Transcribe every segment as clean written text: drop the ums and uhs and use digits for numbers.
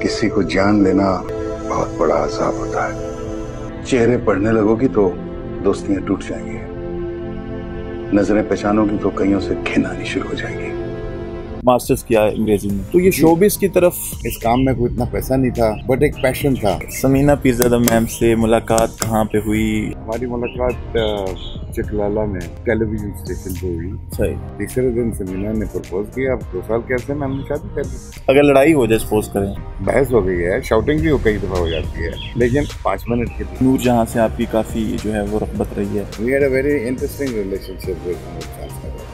किसी को जान लेना बहुत बड़ा अजाब होता है। चेहरे पढ़ने लगोगी तो दोस्तियां टूट जाएंगी, नजरें पहचानोगी तो कईयों से घिन आनी शुरू हो जाएगी। मास्टर्स किया है अंग्रेजी में, तो ये शोबिस की तरफ इस काम में कोई इतना पैसा नहीं था, बट एक पैशन था। समीना पीरज़ादा मैम से मुलाकात कहाँ पे हुई? हमारी मुलाकात चिकलाला में टेलीविजन स्टेशन पे हुई। सही। तीसरे दिन समीना ने प्रपोज किया। अब 2 साल कैसे में हमने शादी कर ली। अगर लड़ाई हो जाए, सपोज करें, बहस हो गई है, शाउटिंग भी कई दफा हो जाती है, लेकिन 5 मिनट के लिए। नूर जहाँ से आपकी काफी जो है वो रग़बत रही है। We had a very interesting relationship with Nूर।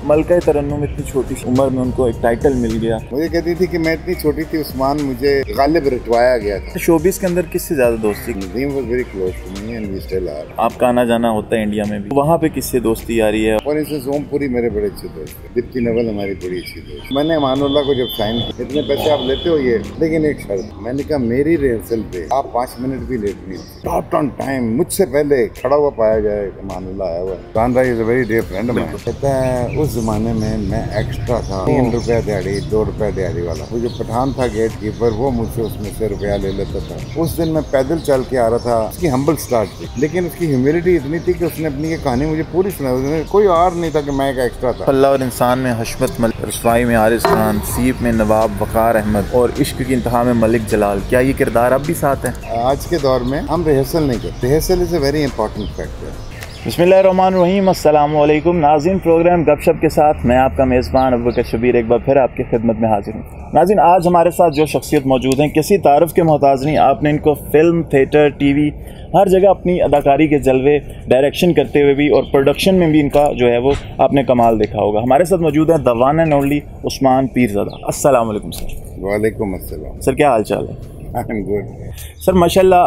मलका तरन्नुम इतनी छोटी उम्र में उनको एक टाइटल मिल गया। मुझे कहती थी कि मैं इतनी छोटी थी, उस्मान मुझे गालिब रटवाया गया था। शोबिस के अंदर किससे ज्यादा दोस्ती? Nadeem was very close to me and we still are। आपका आना जाना होता है इंडिया में भी, वहाँ पे किससे दोस्ती आ रही है? और इससे सोमपुरी मेरे बड़े अच्छे दोस्त हैं, दीप्ति नवल हमारी बड़ी अच्छी दोस्त। मैंने अमानुल्लाह को जब साइन किया, इतने पैसे आप लेते हो ये, लेकिन एक शर्त, मैंने कहा मेरी रिहर्सल पे आप 5 मिनट भी लेट नहीं, टॉप ऑन टाइम, मुझसे पहले खड़ा हुआ पाया जाए। अमानुल्लाह आया हुआ है, कान भाई is a very dear friend. कहता है उस जमाने में मैं एक्स्ट्रा था, 3 रुपया दिहाड़ी, 2 रुपया दिहाड़ी वाला। वो जो पठान था गेट कीपर, वो मुझसे उसमें से रुपया ले लेता था। उस दिन मैं पैदल चल के आ रहा था। उसकी हम्बल स्टार्ट थी, लेकिन उसकी ह्यूमिलिटी इतनी थी कि उसने अपनी ये कहानी मुझे पूरी सुनाई। उसने कोई और नहीं था कि मैं एक एक्स्ट्रा था। अल्लाह और इंसान में हशमत मलिक, रसवाई में आरिस खान, सीप में नवाब वकार अहमद और इश्क की इंतहा में मलिक जलाल, क्या ये किरदार अब भी साथ है? आज के दौर में हम रिहर्सल नहीं करते। Rehearsal is a very important factor. बिस्मिल्लाहिर्रहमानिर्रहीम, अस्सलाम वालेकुम नाज़रीन। प्रोग्राम गपशप के साथ मैं आपका मेज़बान अबू बकर शबीर एक बार फिर आपकी खिदमत में हाजिर हूँ। नाज़रीन, आज हमारे साथ जो शख्सियत मौजूद हैं, किसी तारुफ के मोहताज नहीं। आपने इनको फिल्म, थिएटर, टीवी, हर जगह अपनी अदाकारी के जलवे, डायरेक्शन करते हुए भी और प्रोडक्शन में भी इनका जो है वो आपने कमाल देखा होगा। हमारे साथ मौजूद है the one and only Usman Pirzada. अस्सलाम वालेकुम सर। वालेकुम अस्सलाम सर, क्या हाल चाल है? आई एम गुड सर, माशाल्लाह।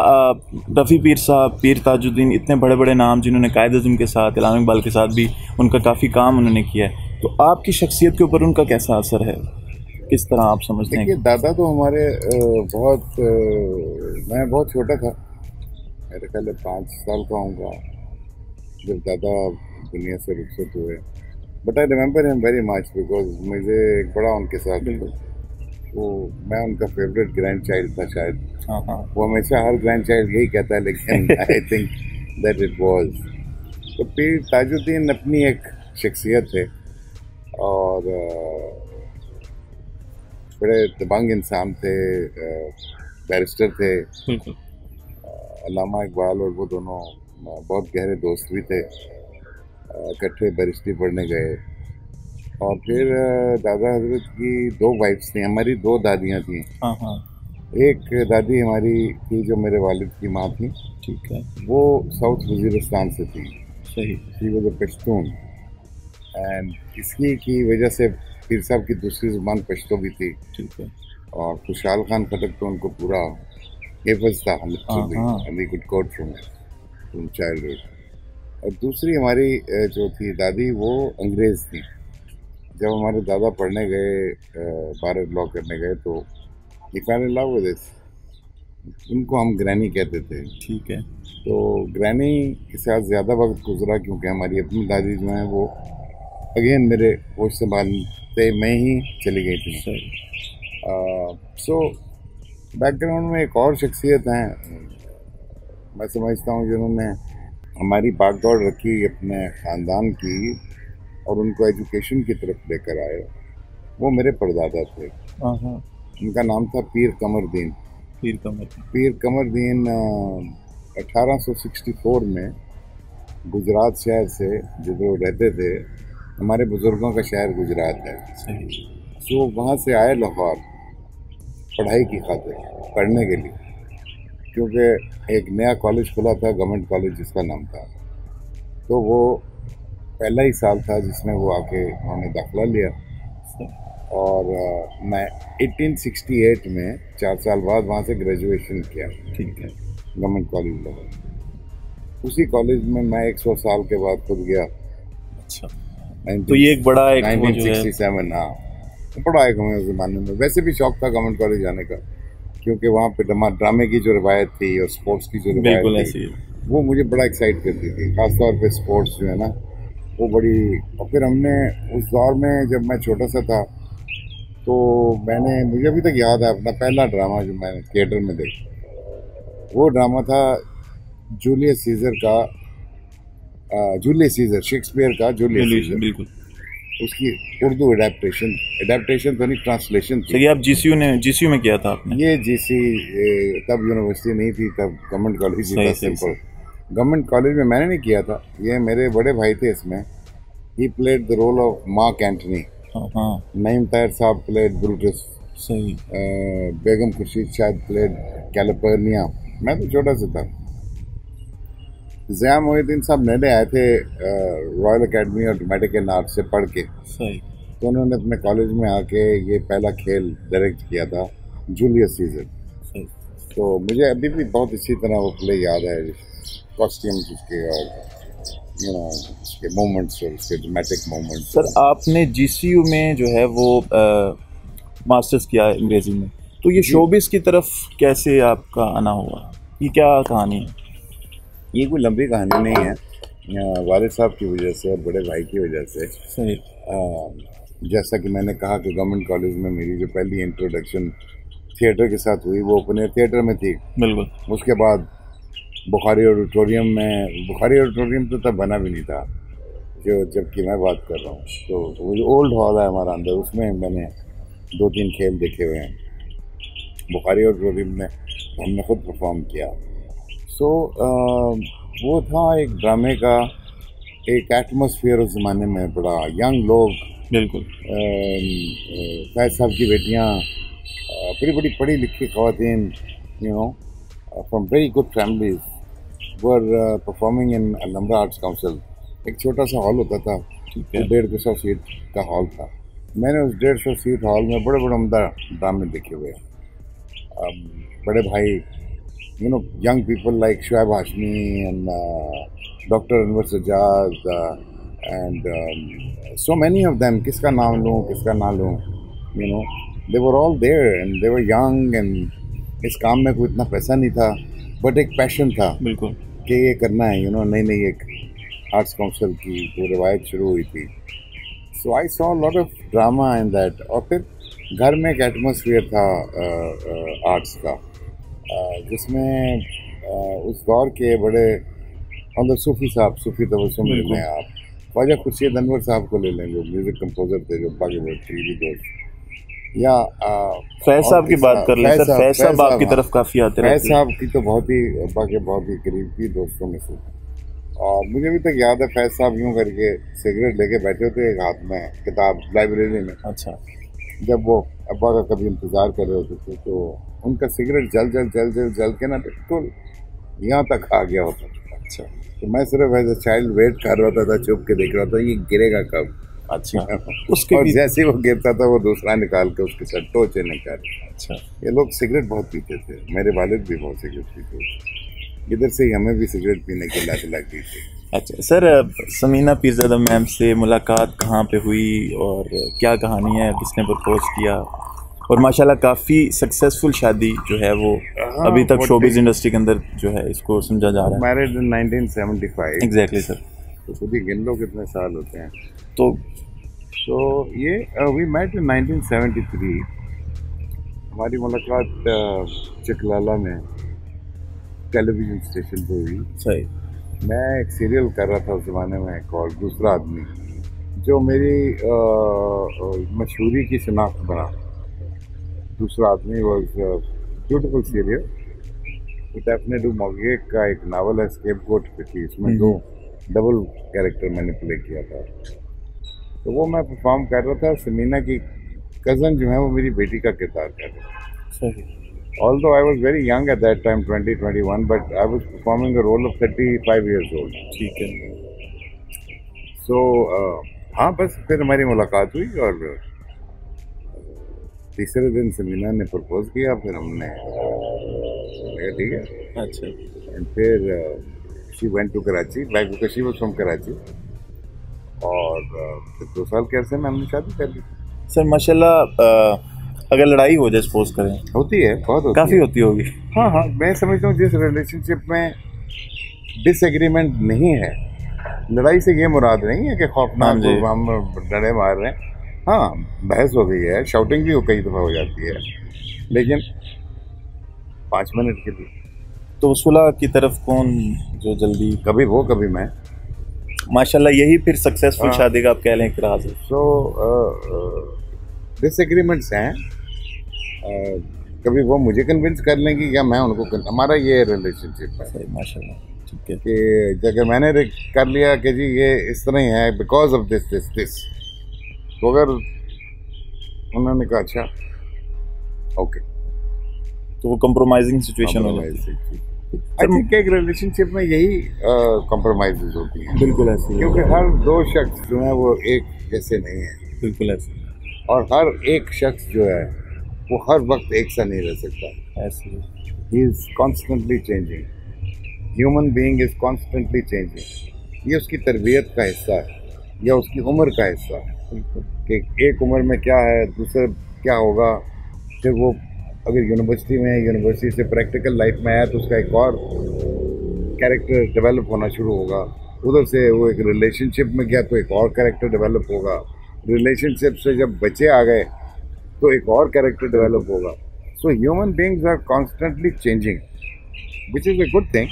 रफ़ी पीर साहब, पीर ताजुद्दीन, इतने बड़े बड़े नाम जिन्होंने कायद-ए-आज़म के साथ, इलामी इकबाल के साथ भी उनका काफ़ी काम उन्होंने किया है, तो आपकी शख्सियत के ऊपर उनका कैसा असर है? किस तरह आप समझते हैं? देखिए, दादा तो हमारे मैं बहुत छोटा था, मेरे ख्याल 5 साल का होऊंगा जब दादा दुनिया से रुखसत हुए। But I remember him very much because मुझे एक बड़ा उनके साथ, वो मैं उनका फेवरेट ग्रैंड चाइल्ड था शायद। वो हमेशा हर ग्रैंड चाइल्ड यही कहता है, लेकिन I think that it was. तो पीर ताजुद्दीन अपनी एक शख्सियत है और बड़े दबंग इंसान थे, बैरिस्टर थे। अल्लामा इकबाल और वो दोनों बहुत गहरे दोस्त भी थे, इकट्ठे बैरिस्ट्री पढ़ने गए। और फिर दादा हजरत की 2 वाइफ्स थी, हमारी 2 दादियाँ थी। एक दादी हमारी थी जो मेरे वालिद की माँ थी, ठीक है, वो साउथ वजीरिस्तान से थी। सही। She was a Pashtun and इसकी की वजह से पीर साहब की दूसरी ज़ुबान पश्तो भी थी। ठीक है। और खुशहाल खान खटक तो उनको पूरा हिफ्ज़ था, हम we could quote from childhood. और दूसरी हमारी जो थी दादी, वो अंग्रेज़ थी। जब हमारे दादा पढ़ने गए, बार लॉ करने गए, तो he fell in love with this. उनको हम ग्रैनी कहते थे। ठीक है। तो ग्रैनी के साथ ज़्यादा वक्त गुजरा, क्योंकि हमारी अपनी दादी जो हैं वो अगेन मेरे होश संभालते में ही चली गई थी। सो बैकग्राउंड में एक और शख्सियत हैं, मैं समझता हूँ, जिन्होंने हमारी भागदौड़ रखी अपने ख़ानदान की और उनको एजुकेशन की तरफ लेकर आए। वो मेरे परदादा थे। उनका नाम था पीर कमरदीन। पीर कमरदीन 1864 में गुजरात शहर से, जो रहते थे, हमारे बुज़ुर्गों का शहर गुजरात है, तो वहाँ से आए लाहौर पढ़ाई की खातिर, पढ़ने के लिए, क्योंकि एक नया कॉलेज खुला था, गवर्नमेंट कॉलेज जिसका नाम था। तो वो पहला ही साल था जिसमें वो आके उन्होंने दाखिला लिया। और मैं 1868 में 4 साल बाद वहाँ से ग्रेजुएशन किया। ठीक है। Government college Lahore. उसी कॉलेज में मैं 100 साल के बाद खुद गया। अच्छा। तो ये एक बड़ा 1967। हाँ, बड़ा एक हमें उस ज़माने में वैसे भी शौक था गवर्नमेंट कॉलेज जाने का, क्योंकि वहाँ पे ड्रामे की जो रिवायत थी और स्पोर्ट्स की जो रिवायत थी, वो मुझे बड़ा एक्साइट करती थी। खासतौर पे स्पोर्ट्स जो है ना, वो बड़ी। और फिर हमने उस दौर में, जब मैं छोटा सा था, तो मुझे अभी तक याद है अपना पहला ड्रामा जो मैंने थिएटर में देखा, वो ड्रामा था जूलियस सीजर का, जूलियस सीजर, शेक्सपियर का जूलियस सीजर। बिल्कुल। उसकी उर्दू एडेप्टेशन तो नहीं, ट्रांसलेशन थी। ये आप जीसीयू में किया था आपने? ये जीसी तब यूनिवर्सिटी नहीं थी, तब गवर्नमेंट कॉलेज ही था, सिंपल गवर्नमेंट कॉलेज में मैंने नहीं किया था। ये मेरे बड़े भाई थे इसमें। He played the role of Mark Antony. Naeem Tahir साहब प्लेड ब्रूटस। सही। बेगम खुर्शीद शायद प्लेड कैलिफोर्निया। मैं तो छोटा सा था। ज़िया मोहिउद्दीन साहब नए आए थे रॉयल एकेडमी और ड्रामेटिक एंड आर्ट से पढ़ के। सही। तो उन्होंने अपने कॉलेज में आके ये पहला खेल डायरेक्ट किया था, जूलियस सीजर। सही। तो मुझे अभी भी बहुत अच्छी तरह वो प्ले याद है, कॉस्ट्यूम्स उसके और उसके मोमेंट्स और उसके ड्रामेटिक मोमेंट्स। सर आपने जीसीयू में जो है वो मास्टर्स किया है अंग्रेजी में, तो ये शोबिस की तरफ कैसे आपका आना हुआ? ये क्या कहानी है? ये कोई लंबी कहानी नहीं है। वालिद साहब की वजह से और बड़े भाई की वजह से। सही। जैसा कि मैंने कहा कि गवर्नमेंट कॉलेज में मेरी जो पहली इंट्रोडक्शन थिएटर के साथ हुई वो ओपन एयर थिएटर में थी। बिल्कुल। उसके बाद बुखारी ऑडिटोरियम तो तब बना भी नहीं था, जो जबकि मैं बात कर रहा हूँ। तो वो जो ओल्ड हॉल है हमारा अंदर, उसमें मैंने 2-3 खेल देखे हुए हैं। बुखारी ऑडिटोरियम में हमने खुद परफॉर्म किया। सो वो था एक ड्रामे का एक एटमॉस्फेयर उस ज़माने में, बड़ा यंग लोग। बिल्कुल। फैज साहब की बेटियाँ, बड़ी पढ़ी लिखी ख़वातीन, from very good families, were performing in Alhamra arts council. एक छोटा सा हॉल होता था, 150 सीट का हॉल था। मैंने उस 150 सीट हॉल में बड़े उम्दा ड्रामे देखे हुए। बड़े भाई, young people like Shoaib Hashmi and Dr. Anwar Sajjad and so many of them, किसका नाम लूँ किसका ना लूँ, they were all there and they were young and इस काम में कोई इतना पैसा नहीं था, बट एक पैशन था। बिल्कुल। कि ये करना है, नई एक आर्ट्स काउंसिल की वो रिवायत शुरू हुई थी। So I saw lot of drama in that. और फिर घर में एक एटमॉस्फेयर था आर्ट्स का, जिसमें उस दौर के बड़े मतलब सूफ़ी तबस्सुम ले लें आप, ख्वाजा खुर्शीद अनवर साहब को ले लें जो म्यूज़िक कंपोज़र थे, जो बाकी बहुत करीबी दोस्त, या फैज साहब की बात कर लें। सर फैज साहब आपकी तरफ काफ़ी आते हैं। फैज साहब की तो बहुत ही करीबी दोस्तों में से। और मुझे अभी तक याद है फैज साहब यूँ करके सिगरेट लेके बैठे होते एक हाथ में किताब लाइब्रेरी में। अच्छा। जब वो अब्बा का कभी इंतज़ार कर रहे होते थे तो उनका सिगरेट जल के ना बिल्कुल यहाँ तक आ गया होता था। अच्छा। तो मैं सिर्फ एज ए चाइल्ड वेट कर रहा होता था, चुप के देख रहा था ये गिरेगा कब। अच्छा। उसके और जैसे ही वो गिरता था वो दूसरा निकाल के उसके साथ टोचे निकाल। अच्छा। ये लोग सिगरेट बहुत पीते थे, मेरे वालिद भी बहुत सिगरेट पीते थे। इधर से ही हमें भी सिगरेट पीने की लत लग गई थी। अच्छा सर, समीना पीरज़ादा मैम से मुलाकात कहाँ पे हुई और क्या कहानी है, किसने प्रपोज किया? और माशाल्लाह काफ़ी सक्सेसफुल शादी जो है वो अभी तक शोबिज़ इंडस्ट्री के अंदर जो है इसको समझा जा रहा है। Married in 1975। Exactly sir. तो खुद ही गिन लो कितने साल होते हैं। तो ये वी मेट इन 1973। हमारी मुलाकात चिकलाला में टेलीविज़न स्टेशन पे हुई। सही। मैं एक सीरियल कर रहा था उस ज़माने में कॉल दूसरा आदमी, जो मेरी मशहूरी की शिनाख्त बना। दूसरा आदमी was beautiful serial. Daphne du Maurier का एक नावल है, स्केप गोट पे थी, इसमें 2 डबल कैरेक्टर मैंने प्ले किया था। तो वो मैं परफॉर्म कर रहा था। समीना की कज़न जो है वो मेरी बेटी का किरदार कर रही थी। सही। Although I was very young at that time, 20-21, but I was performing the role of 35 years old. ठीक है। So हाँ, बस फिर हमारी मुलाकात हुई और तीसरे दिन समीना ने प्रपोज किया। फिर हमने ठीक है। अच्छा। एंड फिर she went to Karachi, like because she was from Karachi, और फिर 2 साल के अरसे में हमने शादी कर ली। सर माशाल्लाह अगर लड़ाई हो जाए, सपोज करें, होती है, बहुत काफ़ी होती होगी। हाँ, मैं समझता हूँ जिस रिलेशनशिप में डिसएग्रीमेंट नहीं है, लड़ाई से ये मुराद नहीं है कि खौफनाक हम डरे मार रहे हैं। हाँ, बहस हो गई है, शाउटिंग भी हो कई दफ़ा हो जाती है, लेकिन 5 मिनट के लिए। तो सुलह की तरफ कौन जो जल्दी, कभी वो कभी मैं। माशाल्लाह यही फिर सक्सेसफुल हाँ। शादी का आप कह लें एक राज है। सो डिसएग्रीमेंट्स हैं, कभी वो मुझे कन्विंस कर लेंगी या मैं उनको हमारा ये रिलेशनशिप है सही, माशाल्लाह, ठीक है। कि जगह मैंने कर लिया कि जी ये इस तरह ही है because of this this this, तो अगर उन्होंने कहा अच्छा ओके, तो वो कंप्रोमाइजिंग सिचुएशन हो जाती है। आई थिंक एक रिलेशनशिप में यही कॉम्प्रोमाइजेज होती हैं। बिल्कुल ऐसे ही क्योंकि हर दो शख्स जो है वो एक जैसे नहीं है, बिल्कुल ऐसे और हर एक शख्स जो है वो हर वक्त एक सा नहीं रह सकता। ऐसे ही। He is constantly changing, human being is constantly changing. ये उसकी तरबियत का हिस्सा है या उसकी उम्र का हिस्सा है कि एक उम्र में क्या है, दूसरे क्या होगा, फिर वो अगर यूनिवर्सिटी में है, यूनिवर्सिटी से प्रैक्टिकल लाइफ में आया तो उसका एक और कैरेक्टर डेवलप होना शुरू होगा, उधर से वो एक रिलेशनशिप में गया तो एक और कैरेक्टर डेवलप होगा, रिलेशनशिप से जब बच्चे आ गए तो एक और कैरेक्टर डेवलप होगा। So human beings are constantly changing which is a good thing.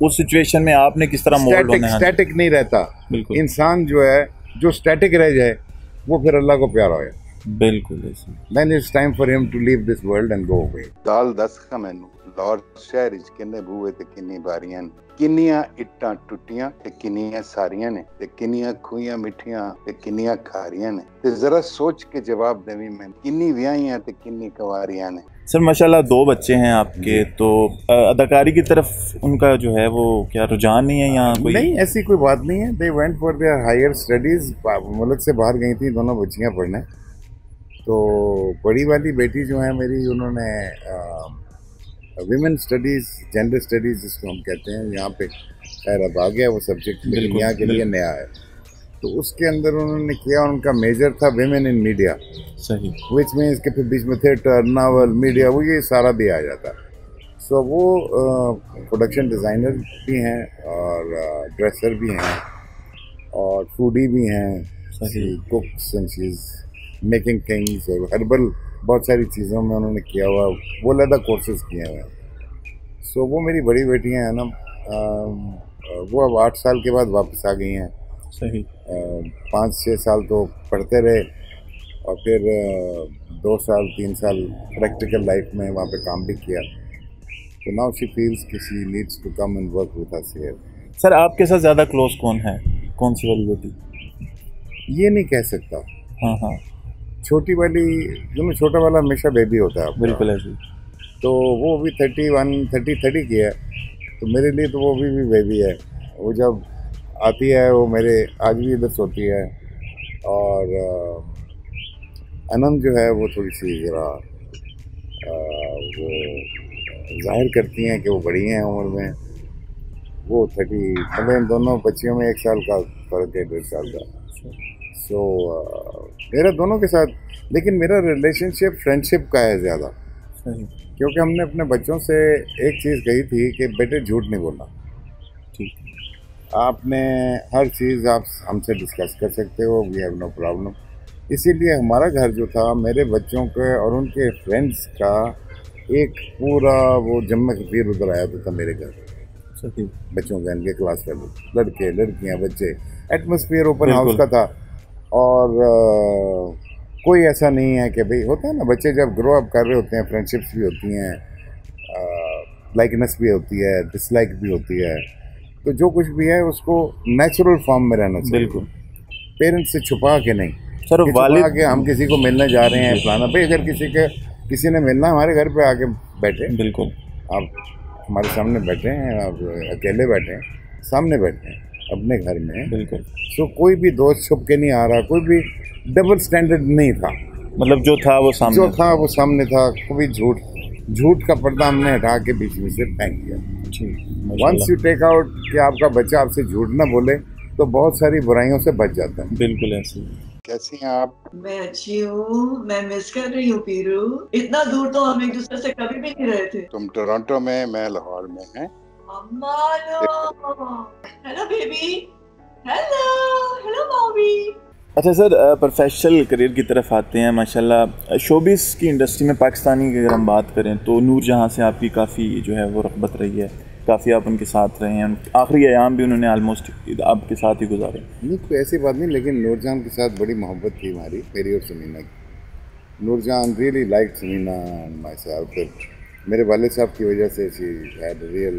उस सिचुएशन में आपने किस तरह मोल्ड होना है? स्टैटिक नहीं रहता। बिल्कुल। इंसान जो है जो स्टैटिक रह जाए वो फिर अल्लाह को प्यारा हो। बिल्कुल ऐसे। Then it's time for him to leave this world and go away. दाल दस का मैनू लाहौर शहर विच किन्ने बूहे ते किन्नी बारियां ने, किन्नियां इट्टां टुट्टियां ते किन्नियां सारियां ने, ते किन्नियां खूहियां मिठियां ते किन्नियां खारियां ने, ते जरा सोच के जवाब देवी मैं किन्नी व्याहियां ते किन्नी कवारियां ने। सर माशाल्लाह 2 बच्चे हैं आपके, तो अदाकारी की तरफ उनका जो है वो क्या रुझान नहीं है या कोई? नहीं, ऐसी कोई बात नहीं है। They went for their higher studies, मुल्क से बाहर गई थी दोनों बच्चियां पढ़ने। तो बड़ी वाली बेटी जो है मेरी, उन्होंने विमेन स्टडीज़, जेंडर स्टडीज़ जिसको हम कहते हैं, यहाँ पे खैर अब आ गया वो सब्जेक्ट, लेकिन यहाँ के लिए नया है। तो उसके अंदर उन्होंने किया, उनका मेजर था विमेन इन मीडिया। सही। विच मीन्स के फिर बीच में थिएटर, नावल, मीडिया, वो ये सारा भी आ जाता है। सो वो प्रोडक्शन डिज़ाइनर भी हैं और ड्रेसर भी हैं और फूडी भी हैं, कुक्स and she is making things, और हर्बल बहुत सारी चीज़ों में उन्होंने किया हुआ, वो अलग कोर्सेज किए हुए हैं। सो वो मेरी बड़ी बेटियाँ हैं ना, वो अब 8 साल के बाद वापस आ गई हैं। सही। 5-6 साल तो पढ़ते रहे और फिर 2 साल 3 साल प्रैक्टिकल लाइफ में वहाँ पे काम भी किया। तो नाउ शी फील्स कि she needs to come and work with us here. Sir आपके साथ ज़्यादा क्लोज कौन है, कौन सी वाली बेटी? ये नहीं कह सकता। हाँ हाँ। छोटी वाली, जो छोटा वाला हमेशा बेबी होता है। बिल्कुल ऐसे। तो वो भी 30 की है, तो मेरे लिए तो वो भी बेबी है। वो जब आती है वो मेरे आज भी इधर सोती है। और अनम जो है वो थोड़ी सी ज़रा वो जाहिर करती हैं कि वो बड़ी हैं उम्र में। वो 30, मतलब इन दोनों बच्चियों में 1 साल का फ़र्क है, 1.5 साल का। सो मेरा दोनों के साथ, लेकिन मेरा रिलेशनशिप फ्रेंडशिप का है ज़्यादा। क्योंकि हमने अपने बच्चों से एक चीज़ कही थी कि बेटे झूठ नहीं बोलना। ठीक। आपने हर चीज़ आप हमसे डिस्कस कर सकते हो, वी हैव नो प्रॉब्लम। इसीलिए हमारा घर जो था, मेरे बच्चों के और उनके फ्रेंड्स का एक पूरा वो जम्मे कबीर उधर आया था मेरे घर। बच्चों का, इनके क्लास का, लड़के लड़कियां बच्चे, एटमॉस्फेयर ओपन हाउस का था। और कोई ऐसा नहीं है कि भाई, होता है ना बच्चे जब ग्रो अप कर रहे होते हैं, फ्रेंडशिप्स भी होती हैं, लाइकनेस भी होती है, डिसलाइक भी होती है, तो जो कुछ भी है उसको नेचुरल फॉर्म में रहना चाहिए। बिल्कुल। पेरेंट्स से छुपा के नहीं। सर वालिद के हम किसी को मिलने जा रहे हैं फलाना, भाई अगर किसी ने मिलना हमारे घर पे आके बैठे। बिल्कुल। आप हमारे सामने बैठे हैं, आप अकेले बैठे हैं, सामने बैठे हैं अपने घर में। बिल्कुल। सो कोई भी दोस्त छुप के नहीं आ रहा, कोई भी डबल स्टैंडर्ड नहीं था। मतलब जो था वो सामने था। कभी झूठ का पर्दा हमने हटा के बीच में से फेंक दिया। वंस यू टेक आउट कि आपका बच्चा आपसे झूठ ना बोले तो बहुत सारी बुराइयों से बच जाता है। बिल्कुल ऐसे। कैसी हैं आप? मैं अच्छी हूँ, मैं मिस कर रही हूँ पीरू। इतना दूर तो हम एक दूसरे से कभी भी नहीं रहे थे। तुम टोरंटो में, मैं लाहौर में हैं। Hello baby, hello mommy. अच्छा सर, प्रोफेशनल करियर की तरफ आते हैं। माशाल्लाह शोबिस की इंडस्ट्री में पाकिस्तानी की अगर हम बात करें तो नूरजहां से आपकी काफ़ी जो है वो रग़बत रही है, काफ़ी आप उनके साथ रहे हैं, आखिरी अयाम भी उन्होंने आलमोस्ट आपके साथ ही गुजारे। नहीं कोई ऐसी बात नहीं, लेकिन नूरजहां के साथ बड़ी मोहब्बत थी हमारी, मेरी और समीना की। Noorjahan really like Samina and myself. मेरे वालिद साहब की वजह से she had real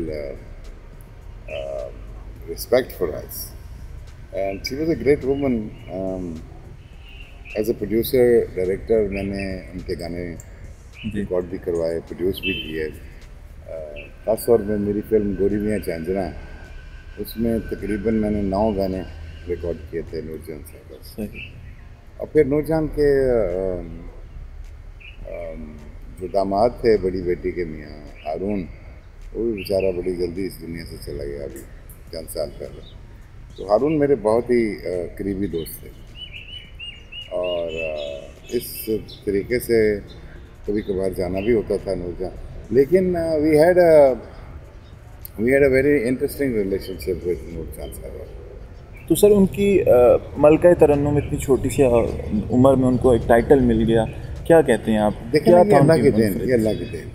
respect for us and she was a great woman. As a producer director मैंने उनके गाने रिकॉर्ड भी करवाए, प्रोड्यूस भी किए। ख़ास तौर में मेरी फिल्म गोरी मियां झांझरा, उसमें तकरीबन मैंने 9 गाने रिकॉर्ड किए थे नूरजहां साहब। और फिर नूरजहां के जो दामाद थे बड़ी बेटी के मियाँ हारून, वो भी बेचारा बड़ी जल्दी इस दुनिया से चला गया अभी चंद साल पहले। तो हारून मेरे बहुत ही करीबी दोस्त थे और इस तरीके से कभी कभार जाना भी होता था नूरजहां। लेकिन we had a very interesting relationship with Noorjahan साहब। तो सर उनकी मलका तरन्नुम इतनी छोटी सी उम्र में उनको एक टाइटल मिल गया, क्या कहते हैं आप? देखें क्या ये था अल्लाह उनकी की देन, ये अल्लाह की देन।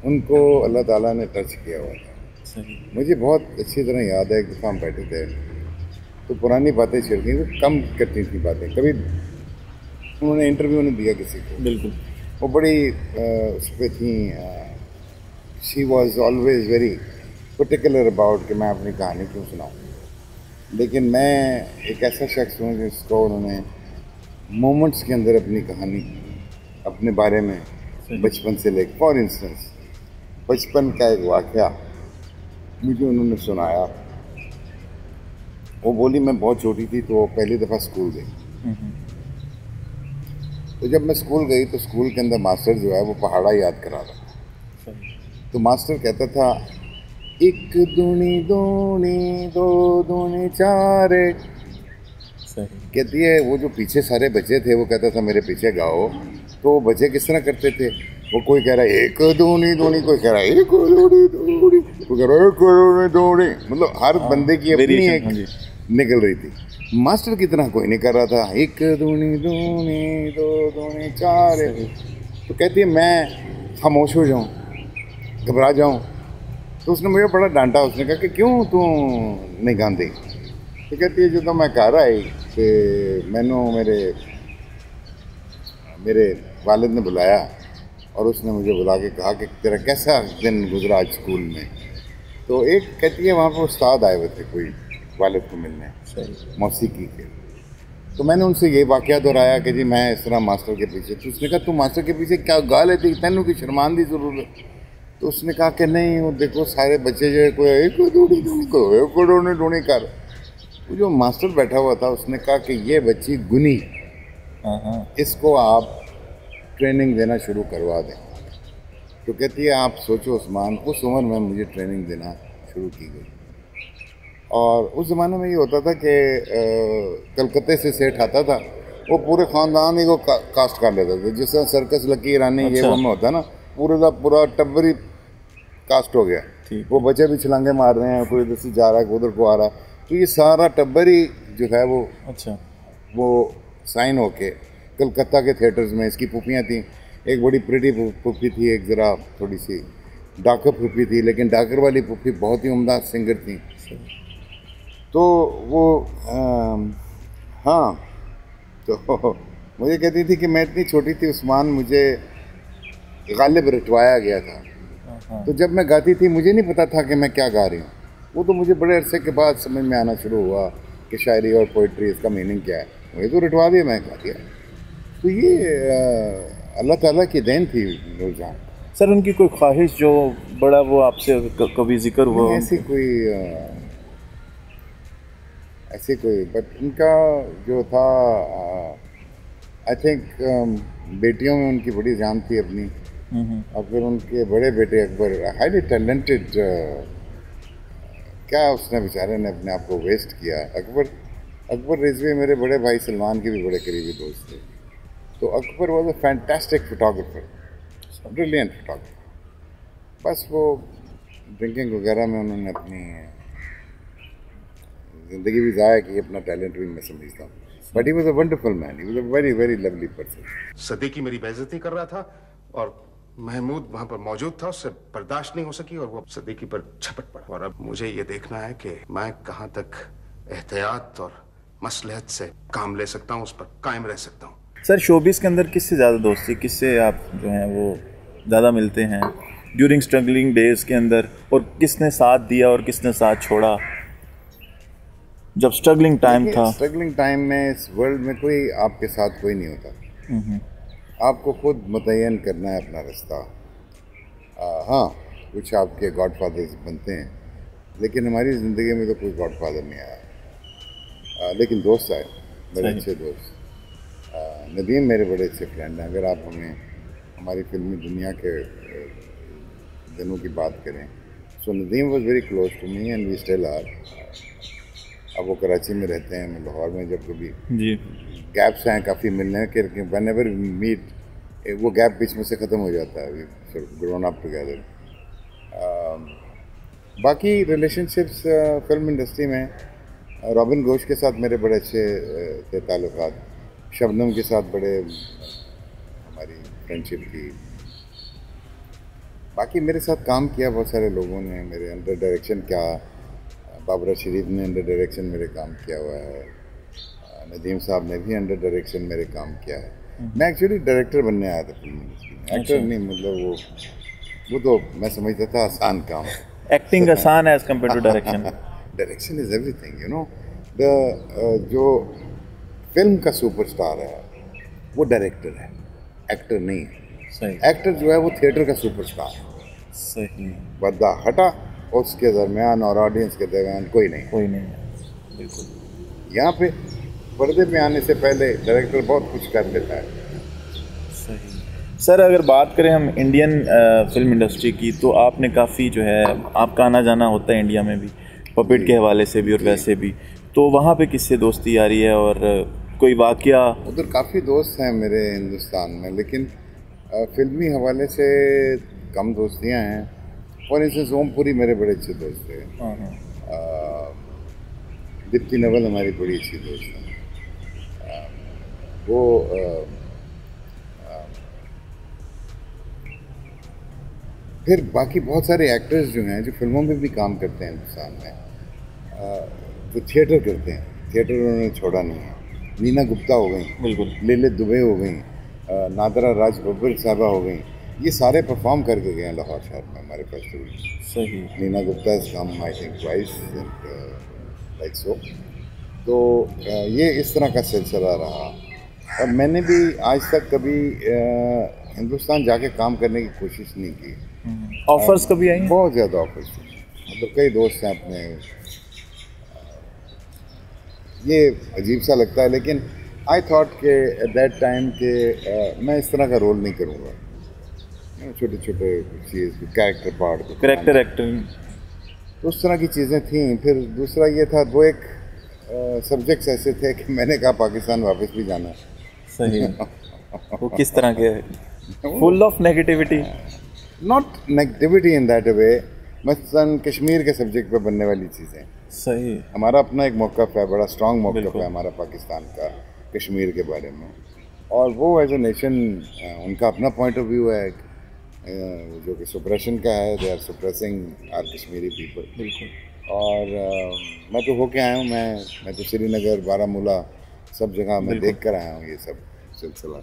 उनको अल्लाह ताला ने टच किया हुआ था। सही। मुझे बहुत अच्छी तरह याद है, एक दफ़ा हम बैठे थे तो पुरानी बातें छिड़ गई, वो कम करती थी बातें। कभी उन्होंने इंटरव्यू नहीं दिया किसी को, बिल्कुल। वो बड़ी उस पर थी। She was always very particular about कि मैं अपनी कहानी क्यों सुनाऊँ। लेकिन मैं एक ऐसा शख्स हूँ जिसको उन्होंने मोमेंट्स के अंदर अपनी कहानी अपने बारे में बचपन से लेकर, फॉर इंस्टेंस बचपन का एक वाक़या मुझे उन्होंने सुनाया। वो बोली मैं बहुत छोटी थी तो पहली दफ़ा स्कूल गई। तो जब मैं स्कूल गई तो स्कूल के अंदर मास्टर जो है वो पहाड़ा याद करा रहा। तो मास्टर कहता था एक दूनी दूनी दो दूनी चार। कहती है वो जो पीछे सारे बच्चे थे वो कहता था मेरे पीछे गाओ। तो वो बच्चे किस तरह करते थे, वो कोई कह रहा है एक दूनी दूनी, कोई कह रहा है एक दूनी दूनी, कोई कह रहा है एक दूनी दूनी। मतलब हर बंदे की अपनी एक निकल रही थी। मास्टर की तरह कोई नहीं कर रहा था एक दूनी दूनी दो दूनी चार। तो कहती है मैं खामोश हो जाऊं, घबरा जाऊं। तो उसने मुझे बड़ा डांटा। उसने कहा कि क्यों तू नहीं गांधी? तो कहती है जो मैं घर आई तो मैनू मेरे वालिद ने बुलाया और उसने मुझे बुला के कहा कि तेरा कैसा दिन गुजरा आज स्कूल में। तो एक कहती है वहाँ पर उस्ताद आए हुए थे कोई वालिद को मिलने मौसीकी के। तो मैंने उनसे ये वाक़या दोहराया कि जी मैं इस तरह मास्टर के पीछे। तो उसने कहा तू मास्टर के पीछे क्या गा लेती, तेनू की शर्मांदी ज़रूरत। तो उसने कहा कि नहीं वो देखो सारे बच्चे जो है कोई एक दूनी दूनी को एक डोनी डोनी कर। वो जो मास्टर बैठा हुआ था उसने कहा कि ये बच्ची गुनी, इसको आप ट्रेनिंग देना शुरू करवा दें। तो कहती है आप सोचो उस्मान, उस उम्र में मुझे ट्रेनिंग देना शुरू की गई। और उस ज़माने में ये होता था कि कलकत्ते से सेठ आता था, वो पूरे ख़ानदान ही को कास्ट कर लेता था। जिस तरह सर्कस लकी रानी ये वो में होता है ना, पूरे का पूरा टब्बर ही कास्ट हो गया। वो बच्चे भी छलांगे मार रहे हैं, कोई इधर से जा रहा है कोई उधर को आ रहा है। तो ये सारा टब्बर ही जो है वो वो साइन होके कलकत्ता के थिएटर्स में। इसकी पुफियाँ थी, एक बड़ी प्रिटी पुफी थी, एक ज़रा थोड़ी सी डाकर पुफी थी, लेकिन डाकर वाली पुफी बहुत ही उम्दा सिंगर थी। तो वो हाँ, तो मुझे कहती थी कि मैं इतनी छोटी थी उस्मान, मुझे गालिब रटवाया गया था। तो जब मैं गाती थी मुझे नहीं पता था कि मैं क्या गा रही हूँ। वो तो मुझे बड़े अरसे के बाद समझ में आना शुरू हुआ कि शायरी और पोइट्री इसका मीनिंग क्या है। मुझे तो रटवा दिया, मैं गा दिया। तो ये अल्लाह ताला की देन थी नूरजहां। सर उनकी कोई ख्वाहिश जो बड़ा वो आपसे कभी जिक्र हुआ? ऐसी कोई बट उनका जो था आई थिंक बेटियों में उनकी बड़ी जान थी अपनी। और फिर उनके बड़े बेटे अकबर, हाईली टैलेंटेड, क्या उसने बेचारे ने अपने आप को वेस्ट किया। अकबर रिजवी मेरे बड़े भाई सलमान के भी बड़े करीबी दोस्त थे। तो Akbar was a fantastic photographer, brilliant photographer. बस वो ड्रिंकिंग वगैरह में उन्होंने अपनी ज़िंदगी भी ज़ाया की, अपना टैलेंट भी मैं समझता हूँ। But he was a wonderful man, he was a very very lovely person. सदी की मेरी बेइज्जती कर रहा था और महमूद वहां पर मौजूद था, उससे बर्दाश्त नहीं हो सकी और वो सदीकी पर झपट पड़ा। और अब मुझे ये देखना है कि मैं कहां तक एहतियात और मसलहत से काम ले सकता हूं, उस पर कायम रह सकता हूं। सर शोबिस के अंदर किससे ज़्यादा दोस्ती, किससे आप जो हैं वो ज़्यादा मिलते हैं ड्यूरिंग स्ट्रगलिंग डेज के अंदर, और किसने साथ दिया और किसने साथ छोड़ा जब स्ट्रगलिंग टाइम था? स्ट्रगलिंग टाइम में इस वर्ल्ड में कोई आपके साथ कोई नहीं होता, आपको खुद मुतय्यन करना है अपना रास्ता। हाँ, कुछ आपके गॉडफादर्स बनते हैं, लेकिन हमारी ज़िंदगी में तो कोई गॉडफादर नहीं आया, लेकिन दोस्त आए, बड़े अच्छे दोस्त। नदीम मेरे बड़े अच्छे फ्रेंड हैं। अगर आप हमें हमारी फिल्मी दुनिया के दिनों की बात करें, so Nadeem was very close to me and we still are. अब वो कराची में रहते हैं, मैं लाहौर में। जब कभी जी गैप्स हैं काफ़ी मिलने के, व्हेन एवर मीट वो गैप बीच में से ख़त्म हो जाता है। We grown up together. बाकी रिलेशनशिप्स फिल्म इंडस्ट्री में रॉबिन घोष के साथ मेरे बड़े अच्छे थे ताल्लुकात, शबनम के साथ बड़े हमारी फ्रेंडशिप थी। बाकी मेरे साथ काम किया बहुत सारे लोगों ने, मेरे अंडर डायरेक्शन क्या, बाबरा शरीफ ने अंडर डायरेक्शन मेरे काम किया हुआ है, नदीम साहब ने भी अंडर डायरेक्शन मेरे काम किया है। मैं एक्चुअली डायरेक्टर बनने आया था फिल्म इंडस्ट्री में, एक्टर नहीं। मतलब वो तो मैं समझता था आसान काम है, एक्टिंग आसान है as compare to direction. Direction is everything, you know. जो फिल्म का सुपरस्टार है वो डायरेक्टर है, एक्टर नहीं है। सही। एक्टर जो है वो थिएटर का सुपरस्टार है। सही। पर्दा हटा, उसके दरमियान और ऑडियंस के दरमियान कोई नहीं। कोई नहीं है, बिल्कुल। यहाँ पे पर्दे पे आने से पहले डायरेक्टर बहुत कुछ कर लेता है। सही। सर अगर बात करें हम इंडियन फिल्म इंडस्ट्री की, तो आपने काफ़ी जो है आपका आना जाना होता है इंडिया में भी, पपेट के हवाले से भी और वैसे भी, तो वहाँ पे किससे दोस्ती आ रही है और कोई वाकया? उधर काफ़ी दोस्त हैं मेरे हिंदुस्तान में, लेकिन फिल्मी हवाले से कम दोस्तियाँ हैं। फॉर इंस्टेंस ओमपुरी मेरे बड़े अच्छे दोस्त थे, दीप्ति नवल हमारी बड़ी अच्छी दोस्त है। वो फिर बाकी बहुत सारे एक्टर्स जो हैं जो फिल्मों में भी काम करते हैं हिंदुस्तान में, जो थिएटर करते हैं, थिएटर उन्होंने छोड़ा नहीं है। नीना गुप्ता हो गई, बिल्कुल, ललित दुबे हो गई, नादरा राज बब्बर साहबा हो गई, ये सारे परफॉर्म करके गए हैं लाहौर शहर में हमारे फेस्टिवल। सही। Nina Gupta is come I think twice like so. तो ये इस तरह का सिलसिला रहा, और मैंने भी आज तक कभी हिंदुस्तान जाके काम करने की कोशिश नहीं की। ऑफर्स कभी आई? बहुत ज़्यादा ऑफर्स, मतलब कई दोस्त हैं अपने। ये अजीब सा लगता है, लेकिन आई थॉट के एट दैट टाइम के मैं इस तरह का रोल नहीं करूँगा, छोटे छोटे चीज़, कैरेक्टर पार्ट, कैरेक्टर एक्टिंग, तो उस तरह की चीज़ें थी। फिर दूसरा ये था, वो एक सब्जेक्ट्स ऐसे थे कि मैंने कहा पाकिस्तान वापस भी जाना। सही। वो किस तरह के? Full of negativity? Not negativity in that way, मसलन कश्मीर के सब्जेक्ट पे बनने वाली चीज़ें। सही। हमारा अपना एक मौक़िफ़ है, बड़ा स्ट्रॉन्ग मौक़िफ़ है हमारा पाकिस्तान का कश्मीर के बारे में, और वो एज ए नेशन उनका अपना पॉइंट ऑफ व्यू है जो कि सुप्रेशन का है। They are suppressing our Kashmiri people. बिल्कुल। और मैं तो होके आया हूँ, मैं तो श्रीनगर, बारामूला, सब जगह मैं देख कर आया हूँ ये सब सिलसिला,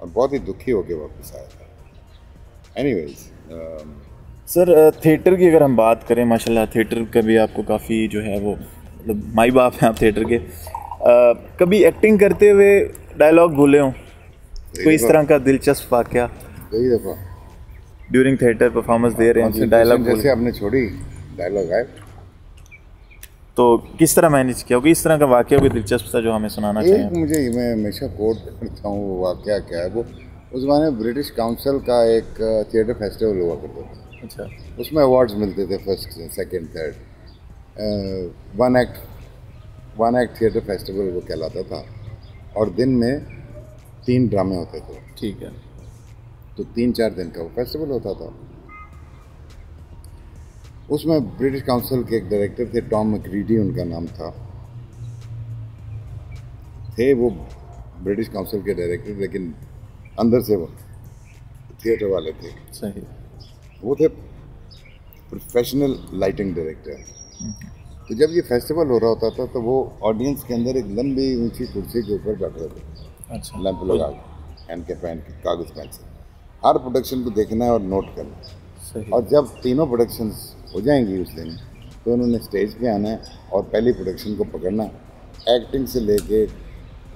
और बहुत ही दुखी होके वापस आया था। एनीवेज सर थिएटर की अगर हम बात करें, माशाल्लाह थिएटर का भी आपको काफ़ी जो है वो, मतलब माई बाप हैं आप थिएटर के। कभी एक्टिंग करते हुए डायलॉग भूले हों, कोई इस तरह का दिलचस्प वाकया? कई दफ़ा ड्यूरिंग थिएटर परफॉर्मेंस दे रहे हैं, डायलॉग जैसे आपने छोड़ी डायलॉग आए, तो किस तरह मैनेज किया? कोई इस तरह का वाकया, कोई दिलचस्प सा जो हमें सुनाना चाहिए? मुझे मैं हमेशा कोट करता हूँ, वो वाकया क्या है, वो उस ज़माने में ब्रिटिश काउंसिल का एक थिएटर फेस्टिवल हुआ करता था। अच्छा। उसमें अवार्ड्स मिलते थे, first second third. One act theatre festival वो कहलाता था, और दिन में 3 ड्रामे होते थे। ठीक है। तो 3-4 दिन का वो फेस्टिवल होता था। उसमें ब्रिटिश काउंसिल के एक डायरेक्टर थे, टॉम मैक्रीडी उनका नाम था। थे वो ब्रिटिश काउंसिल के डायरेक्टर, लेकिन अंदर से वो थिएटर वाले थे। सही। वो थे प्रोफेशनल लाइटिंग डायरेक्टर। तो जब ये फेस्टिवल हो रहा होता था तो वो ऑडियंस के अंदर एक लंबी ऊंची कुर्सी के ऊपर बैठे थे। अच्छा। लैंप लगा के, हैंड के पेन के, कागज पेन से हर प्रोडक्शन को देखना है और नोट करना है। सही। और जब तीनों प्रोडक्शंस हो जाएंगी उस दिन, तो उन्होंने स्टेज पे आना है और पहली प्रोडक्शन को पकड़ना, एक्टिंग से लेके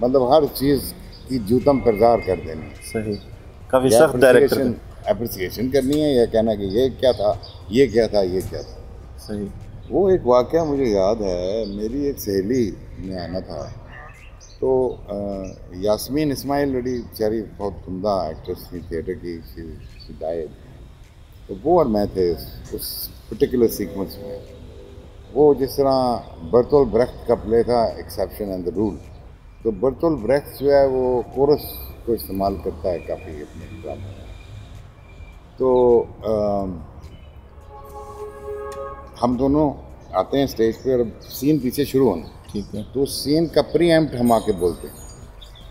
मतलब हर चीज़ की जूतम परदार कर देनी। सही। काफ़ी सख्त डायरेक्टर। अप्रिसिएशन करनी है या कहना कि ये क्या था, ये क्या था, ये क्या था। सही। वो एक वाक़या मुझे याद है, मेरी एक सहेली ने आना था, तो यास्मीन इस्माइल बड़ी बेचारी बहुत उम्दा एक्ट्रेस थी थिएटर की, शी डाइड। तो वो और मैं थे उस पर्टिकुलर सीक्वेंस में। वो जिस तरह बर्तोल्ट ब्रेख्ट का प्ले था एक्सेप्शन एंड द रूल, तो बर्तोल्ट ब्रेख्ट जो है वो कोरस को इस्तेमाल करता है काफ़ी अपने ड्रामा में। तो हम दोनों आते हैं स्टेज पे और सीन पीछे शुरू होना। ठीक है। तो सीन का प्री एम्प्ट हम आके बोलते हैं,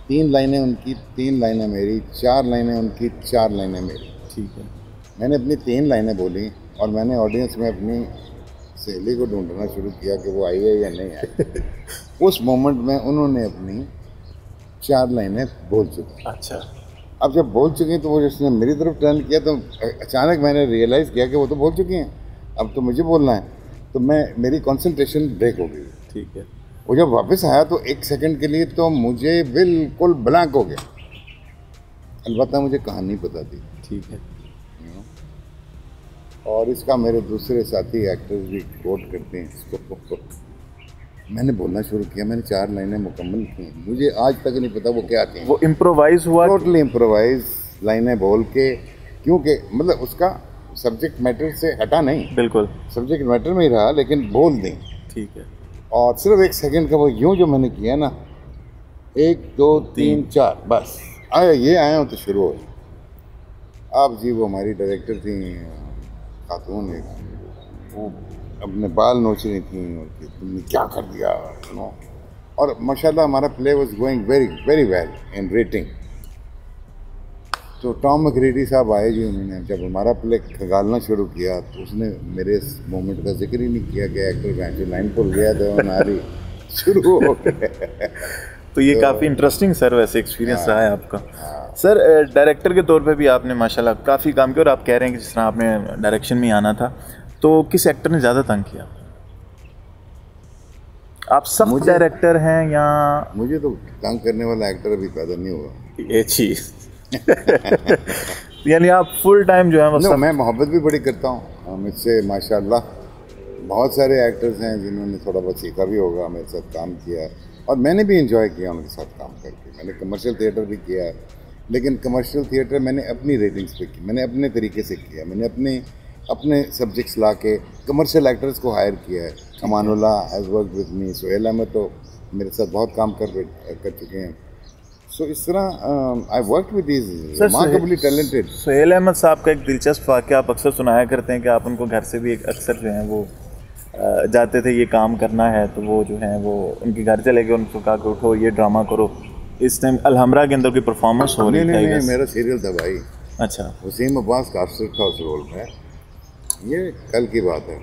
3 लाइनें उनकी, 3 लाइनें मेरी, 4 लाइनें उनकी, 4 लाइनें मेरी। ठीक है। मैंने अपनी 3 लाइनें बोली और मैंने ऑडियंस में अपनी सहेली को ढूंढना शुरू किया कि वो आई है या नहीं आई। उस मोमेंट में उन्होंने अपनी 4 लाइनें बोल चुकी। अच्छा। अब जब बोल चुकी तो वो जिसने मेरी तरफ टर्न किया तो अचानक मैंने रियलाइज़ किया कि वो तो बोल चुकी हैं, अब तो मुझे बोलना है। तो मेरी कंसंट्रेशन ब्रेक हो गई। ठीक है। वो जब वापस आया तो 1 सेकंड के लिए तो मुझे बिल्कुल ब्लैंक हो गया। अलबत्ता मुझे कहानी पता थी। ठीक है। और इसका मेरे दूसरे साथी एक्टर्स भी कोट करते हैं इसको। मैंने बोलना शुरू किया, मैंने 4 लाइनें मुकम्मल की, मुझे आज तक नहीं पता वो क्या थी। वो इम्प्रोवाइज हुआ? टोटली इम्प्रोवाइज लाइनें बोल के, क्योंकि मतलब उसका सब्जेक्ट मैटर से हटा नहीं, बिल्कुल सब्जेक्ट मैटर में ही रहा, लेकिन बोल दें। ठीक है। और सिर्फ 1 सेकंड का वो यूं जो मैंने किया ना, 1 2 3 4 बस आया, ये आया हूँ तो शुरू हो। अब जी वो हमारी डायरेक्टर थी खातून, वो अपने बाल नोच रही थी और कि तुमने क्या कर दिया, नो। और माशाल्लाह हमारा play was going very very well in rating. तो टॉम मैकग्रेडी साहब आए जी, उन्होंने जब हमारा प्ले खगालना शुरू किया तो उसने मेरे इस मोमेंट का जिक्र ही नहीं किया कि एक्टर बैंक जो लाइन भूल गया तो हमारी शुरू हो गए। तो ये काफ़ी इंटरेस्टिंग सर वैसे एक्सपीरियंस रहा है आपका। सर डायरेक्टर के तौर पे भी आपने माशाल्लाह काफ़ी काम किया और आप कह रहे हैं कि जिस तरह आपने डायरेक्शन में आना था, तो किस एक्टर ने ज़्यादा तंग किया? आप सब डायरेक्टर हैं या? मुझे तो तंग करने वाला एक्टर अभी पैदा नहीं हुआ। ये चीज़ यानी आप फुल टाइम जो है वो मैं मोहब्बत भी बड़ी करता हूँ मुझसे, माशाल्लाह बहुत सारे एक्टर्स हैं जिन्होंने थोड़ा बहुत सीखा भी होगा, मेरे साथ काम किया है और मैंने भी इंजॉय किया उनके साथ काम करके। मैंने कमर्शियल थिएटर भी किया है, लेकिन कमर्शियल थिएटर मैंने अपनी रेटिंग्स पे की, मैंने अपने तरीके से किया, मैंने अपने सब्जेक्ट्स ला के कमर्शियल एक्टर्स को हायर किया है। Amanullah has work with me, Suhail Ahmed तो मेरे साथ बहुत काम कर चुके हैं। सो इस तरह I work with these remarkably talented. Suhail Ahmed साहब का एक दिलचस्प वाक़या आप अक्सर सुनाया करते हैं कि आप उनको घर से भी अक्सर जो है वो जाते थे, ये काम करना है तो वो जो है वो उनके घर चले गए, उनको कहा कि उठो ये ड्रामा करो। इस टाइम अलहमरा के अंदर की परफॉर्मेंस हो रही है। नहीं, मेरा सीरियल था भाई। अच्छा। वसीम अब्बास काफिर था उस रोल में, ये कल की बात है।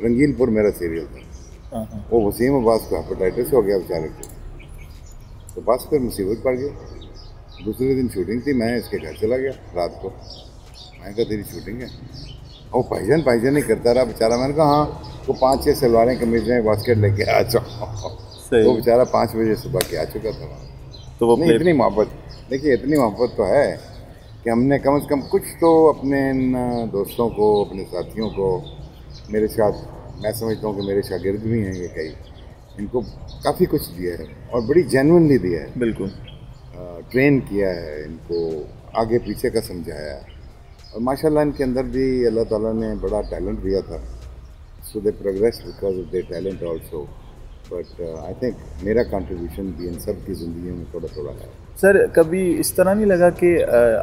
रंगीलपुर मेरा सीरियल था। वो वसीम अब्बास को हेपेटाइटिस हो गया बेचारे को, तो बस फिर मुसीबत पड़ गई। दूसरे दिन शूटिंग थी, मैं इसके घर चला गया रात को। मैं कहा तेरी शूटिंग है? वो भाईजान ही करता रहा बेचारा। मैंने कहा हाँ, तो 5-6 सलवारें कमीजें बास्केट लेके आ जाओ। वो बेचारा 5 बजे सुबह के आ चुका था। तो वो नहीं, इतनी मोहब्बत, देखिए इतनी मोहब्बत तो है कि हमने कम से कम कुछ तो अपने इन दोस्तों को, अपने साथियों को, मेरे साथ मैं समझता हूँ कि मेरे शागिर्द भी हैं ये कई, इनको काफ़ी कुछ दिया है और बड़ी जेन्युइनली दिया है। बिल्कुल ट्रेन किया है इनको, आगे पीछे का समझाया है और माशाल्लाह इनके अंदर भी अल्लाह ताला ने बड़ा टैलेंट दिया था। So they progress because of their talent also, but I think मेरा कंट्रीब्यूशन भी इन सब की ज़िंदगी में थोड़ा है। सर कभी इस तरह नहीं लगा कि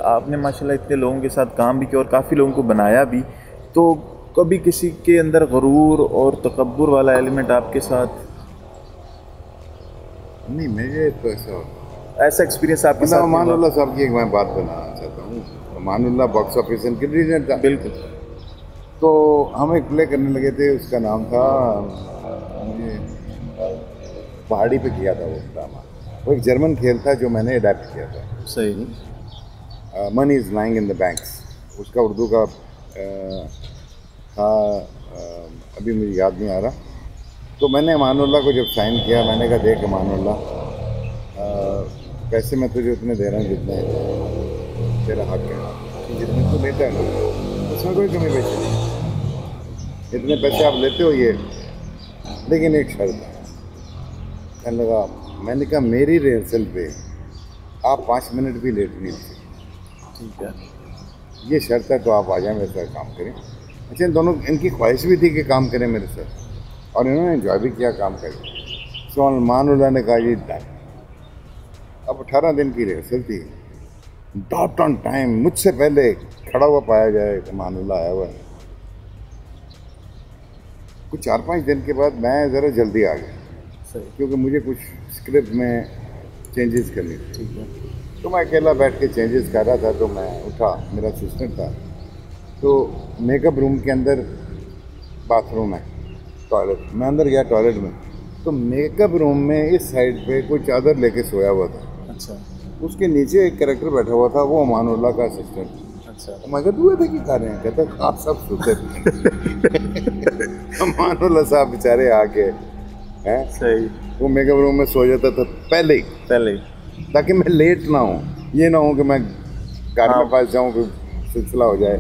आपने माशाल्लाह इतने लोगों के साथ काम भी किया और काफ़ी लोगों को बनाया भी, तो कभी किसी के अंदर गुरूर और तकब्बुर वाला एलिमेंट आपके साथ? नहीं मुझे तो ऐसा होता ऐसा एक्सपीरियंस आपके साथ? अमानुल्लाह साहब की एक मैं बात बनाना चाहता हूँ। अमानुल्लाह बॉक्स ऑफिस इंटेलिजेंट था बिल्कुल। तो हम एक प्ले करने लगे थे, उसका नाम था ये पहाड़ी पे किया था वो ड्रामा। वो एक जर्मन खेल था जो मैंने अडेप्ट किया था। सही। Money is lying in the banks, उसका उर्दू का था, अभी मुझे याद नहीं आ रहा। तो मैंने अमानुल्लाह को जब साइन किया, मैंने कहा देख अमानुल्लाह, पैसे मैं तुझे उतने दे रहा हूँ जितने तेरा हक है, जितने तू लेता है ना उसमें कोई कमी पेशी नहीं, इतने पैसे आप लेते हो ये, लेकिन एक शर्त है। कहने लगा, मैंने कहा मेरी रिहर्सल पे आप 5 मिनट भी लेट नहीं थे, ठीक है, ये शर्त है, तो आप आ जाए मेरे साथ काम करें। अच्छा, इन दोनों इनकी ख्वाहिश भी थी कि काम करें मेरे साथ, और इन्होंने एंजॉय भी किया काम करके। सो अमानुल्लाह ने कहा जी डन। अब 18 दिन की रिहर्सल थी, डॉट ऑन टाइम, मुझसे पहले खड़ा हुआ पाया जाए अमानुल्लाह आया हुआ है। कुछ 4-5 दिन के बाद मैं ज़रा जल्दी आ गया, क्योंकि मुझे कुछ स्क्रिप्ट में चेंजेस करनी थी। ठीक है। तो मैं अकेला बैठ के चेंजेस कर रहा था, तो मैं उठा, मेरा असिस्टेंट था, तो मेकअप रूम के अंदर बाथरूम है, टॉयलेट, मैं अंदर गया टॉयलेट में, तो मेकअप रूम में इस साइड पे कोई चादर लेके सोया हुआ था। अच्छा। उसके नीचे एक कैरेक्टर बैठा हुआ था, वो अमानुल्लाह का असिस्टेंट। अच्छा। तो मैं कहता, थे क्या कर रहे हैं? कहता आप सब सोते अमानुल्लाह साहब बेचारे आके हैं, सही, वो मेकअप रूम में सो जाता था पहले ही, ताकि मैं लेट ना हूँ, ये ना हो कि मैं घर में पास जाऊँ फिर सिलसिला हो जाए।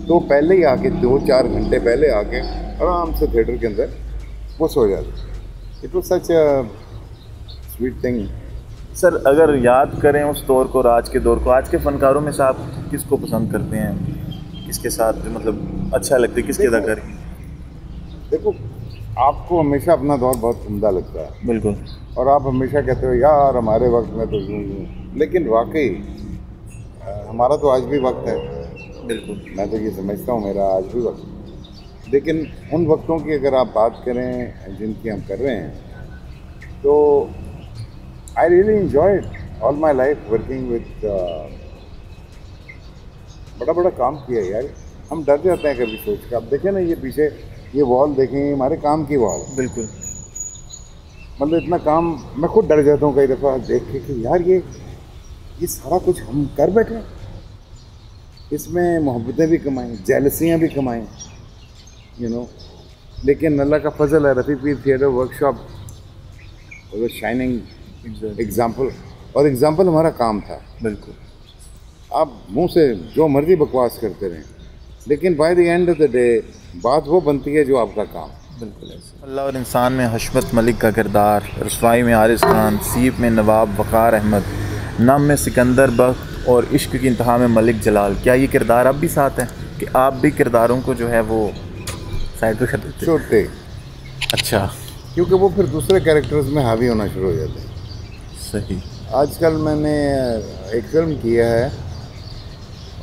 तो पहले ही आके 2-4 घंटे पहले आके आराम से थिएटर के अंदर वो सो जाते। It was such a sweet thing. Sir अगर याद करें उस दौर को और आज के दौर को, आज के फनकारों में से आप किसको पसंद करते हैं, किसके साथ मतलब अच्छा लगता है, किसकी अदाकारी? देखो, आपको हमेशा अपना दौर बहुत उम्दा लगता है, बिल्कुल, और आप हमेशा कहते हो यार हमारे वक्त में तो यूँ, लेकिन वाकई हमारा तो आज भी वक्त है। बिल्कुल, मैं तो ये समझता हूँ मेरा आज भी वक्त है। लेकिन उन वक्तों की अगर आप बात करें जिनकी हम कर रहे हैं, तो I really enjoyed all my life working with, बड़ा बड़ा काम किया यार। हम डर जाते हैं कभी सोच के। आप देखें ना, ये पीछे ये वॉल देखें, हमारे काम की वॉल, बिल्कुल, मतलब इतना काम, मैं खुद डर जाता हूँ कई दफ़ा देख के कि यार ये सारा कुछ हम कर बैठे हैं। इसमें मोहब्बतें भी कमाएं, जेलसियाँ भी कमाएं, यू नो। लेकिन अल्लाह का फजल है, रफ़ी पीर थिएटर वर्कशॉप वो शाइनिंग एग्जाम्पल, और एग्जाम्पल हमारा काम था। बिल्कुल, आप मुंह से जो मर्जी बकवास करते रहें, लेकिन by the end of the day बात वो बनती है जो आपका काम। बिल्कुल ऐसे। अल्लाह और इंसान में हशमत मलिक का किरदार, रसवाई में हारिस खान, सीप में नवाब वक़ार अहमद, नम में सिकंदर बख्त और इश्क की इंतहा में मलिक जलाल, क्या ये किरदार अब भी साथ हैं कि आप भी किरदारों को जो है वो साइड पे कर देते हैं? छोटे, अच्छा, क्योंकि वो फिर दूसरे कैरेक्टर्स में हावी होना शुरू हो जाते हैं। सही। आजकल मैंने एक फिल्म किया है